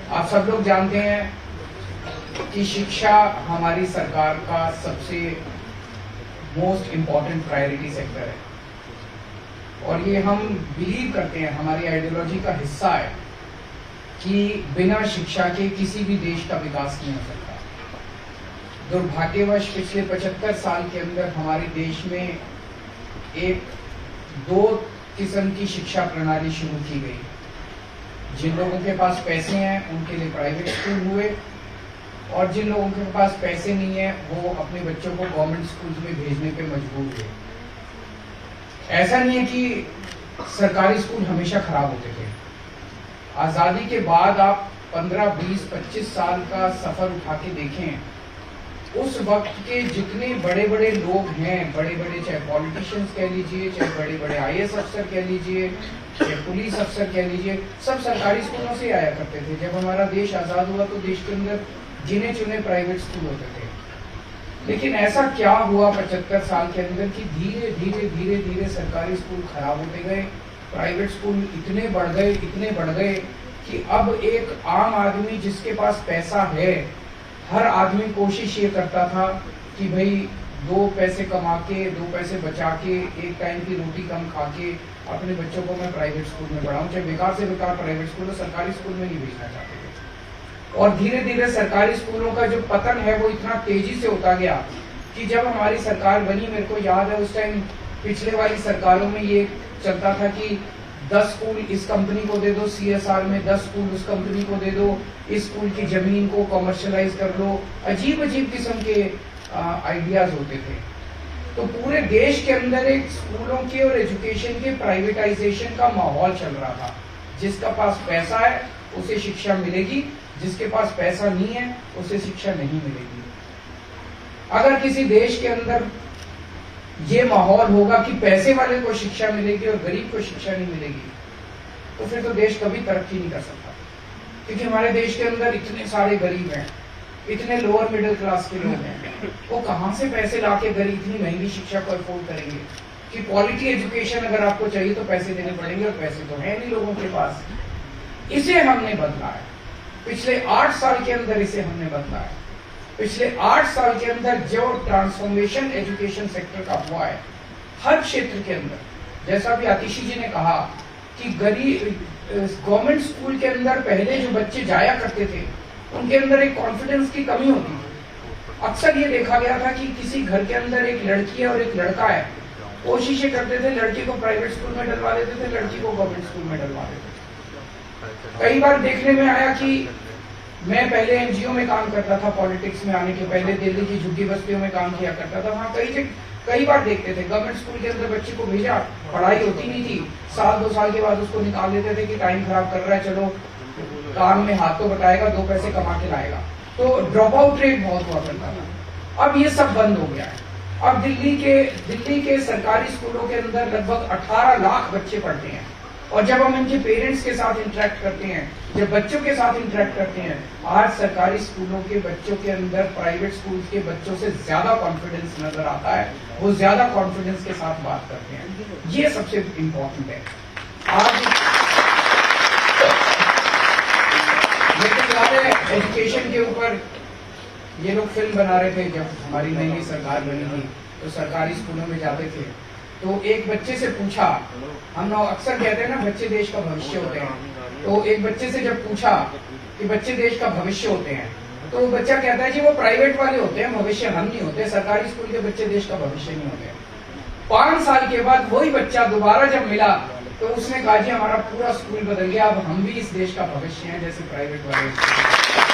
आप सब लोग जानते हैं कि शिक्षा हमारी सरकार का सबसे मोस्ट इम्पॉर्टेंट प्रायोरिटी सेक्टर है और ये हम बिलीव करते हैं, हमारी आइडियोलॉजी का हिस्सा है कि बिना शिक्षा के किसी भी देश का विकास नहीं हो सकता। दुर्भाग्यवश पिछले 75 साल के अंदर हमारे देश में दो किस्म की शिक्षा प्रणाली शुरू की गई। जिन लोगों के पास पैसे हैं उनके लिए प्राइवेट स्कूल हुए और जिन लोगों के पास पैसे नहीं है वो अपने बच्चों को गवर्नमेंट स्कूल में भेजने पे मजबूर हुए। ऐसा नहीं है कि सरकारी स्कूल हमेशा खराब होते थे। आजादी के बाद आप 15, 20, 25 साल का सफर उठा के देखें, उस वक्त के जितने बड़े बड़े लोग हैं, बड़े बड़े चाहे पॉलिटिशियंस कह लीजिए, चाहे बड़े बड़े IAS अफसर कह लीजिए, चाहे पुलिस अफसर कह लीजिए, सब सरकारी स्कूलों से आया करते थे। जब हमारा देश आजाद हुआ तो देश के अंदर गिने चुने प्राइवेट स्कूल होते थे। लेकिन ऐसा क्या हुआ 75 साल के अंदर कि धीरे धीरे सरकारी स्कूल खराब होते गए, प्राइवेट स्कूल इतने बढ़ गए कि अब एक आम आदमी जिसके पास पैसा है, हर आदमी कोशिश ये करता था कि भाई 2 पैसे कमा के, 2 पैसे बचा के, एक टाइम की रोटी कम खा के अपने बच्चों को मैं प्राइवेट स्कूल में पढ़ाऊं, चाहे बेकार से बेकार प्राइवेट स्कूल, सरकारी स्कूल में नहीं भेजना चाहते थे। और धीरे धीरे सरकारी स्कूलों का जो पतन है वो इतना तेजी से होता गया कि जब हमारी सरकार बनी, मेरे को याद है उस टाइम पिछले वाली सरकारों में ये चलता था कि 10 स्कूल इस कंपनी को दे दो, CSR में 10 स्कूल उस कंपनी को दे दो, इस स्कूल की जमीन को कमर्शियलाइज कर लो। अजीब किस्म के आइडियाज होते थे। तो पूरे देश के अंदर एक स्कूलों के और एजुकेशन के प्राइवेटाइजेशन का माहौल चल रहा था। जिसका पास पैसा है उसे शिक्षा मिलेगी, जिसके पास पैसा नहीं है उसे शिक्षा नहीं मिलेगी। अगर किसी देश के अंदर ये माहौल होगा कि पैसे वाले को शिक्षा मिलेगी और गरीब को शिक्षा नहीं मिलेगी, तो फिर तो देश कभी तरक्की नहीं कर सकता। क्योंकि हमारे देश के अंदर इतने सारे गरीब हैं, इतने लोअर मिडिल क्लास के लोग हैं, वो कहां से पैसे लाके गरीब इतनी महंगी शिक्षा को अफोर्ड करेंगे? कि क्वालिटी एजुकेशन अगर आपको चाहिए तो पैसे देने पड़ेंगे और पैसे तो है नहीं लोगों के पास। इसे हमने बदला है पिछले 8 साल के अंदर, इसे हमने बदला है। पिछले 8 साल के अंदर जो ट्रांसफॉर्मेशन एजुकेशन सेक्टर का हुआ है हर क्षेत्र के अंदर, जैसा भी आतिशी जी ने कहा कि गवर्नमेंट स्कूल के अंदर पहले जो बच्चे जाया करते थे उनके अंदर एक कॉन्फिडेंस की कमी होती थी। अक्सर ये देखा गया था कि किसी घर के अंदर एक लड़की है और एक लड़का है, कोशिश ये करते थे लड़की को प्राइवेट स्कूल में डलवा देते थे, लड़की को गवर्नमेंट स्कूल में डलवा देते थे। कई बार देखने में आया कि मैं पहले NGO में काम करता था, पॉलिटिक्स में आने के पहले दिल्ली की झुग्गी बस्तियों में काम किया करता था। वहाँ कई बार देखते थे गवर्नमेंट स्कूल के अंदर बच्चे को भेजा, पढ़ाई होती नहीं थी, 1-2 साल के बाद उसको निकाल देते थे कि टाइम खराब कर रहा है, चलो काम में हाथ तो बटाएगा, 2 पैसे कमा के लाएगा। तो ड्रॉप आउट रेट बहुत हुआ करता था। अब ये सब बंद हो गया है। अब दिल्ली के सरकारी स्कूलों के अंदर लगभग 18 लाख बच्चे पढ़ते हैं और जब हम इनके पेरेंट्स के साथ इंटरेक्ट करते हैं, जब बच्चों के साथ इंटरेक्ट करते हैं, आज सरकारी स्कूलों के बच्चों के अंदर प्राइवेट स्कूल के बच्चों से ज्यादा कॉन्फिडेंस नजर आता है। वो ज्यादा कॉन्फिडेंस के साथ बात करते हैं। ये सबसे इम्पोर्टेंट है। आज एजुकेशन के ऊपर ये लोग फिल्म बना रहे थे। जब हमारी नई सरकार बनी थी तो सरकारी स्कूलों में जाते थे तो एक बच्चे से पूछा, हम लोग अक्सर कहते हैं ना बच्चे देश का भविष्य होते हैं, तो एक बच्चे से जब पूछा कि बच्चे देश का भविष्य होते हैं तो वो बच्चा कहता है जी वो प्राइवेट वाले होते हैं, भविष्य हम नहीं होते, सरकारी स्कूल के बच्चे देश का भविष्य नहीं होते। 5 साल के बाद वही बच्चा दोबारा जब मिला तो उसने कहा जी हमारा पूरा स्कूल बदल गया, अब हम भी इस देश का भविष्य हैं जैसे प्राइवेट वाले।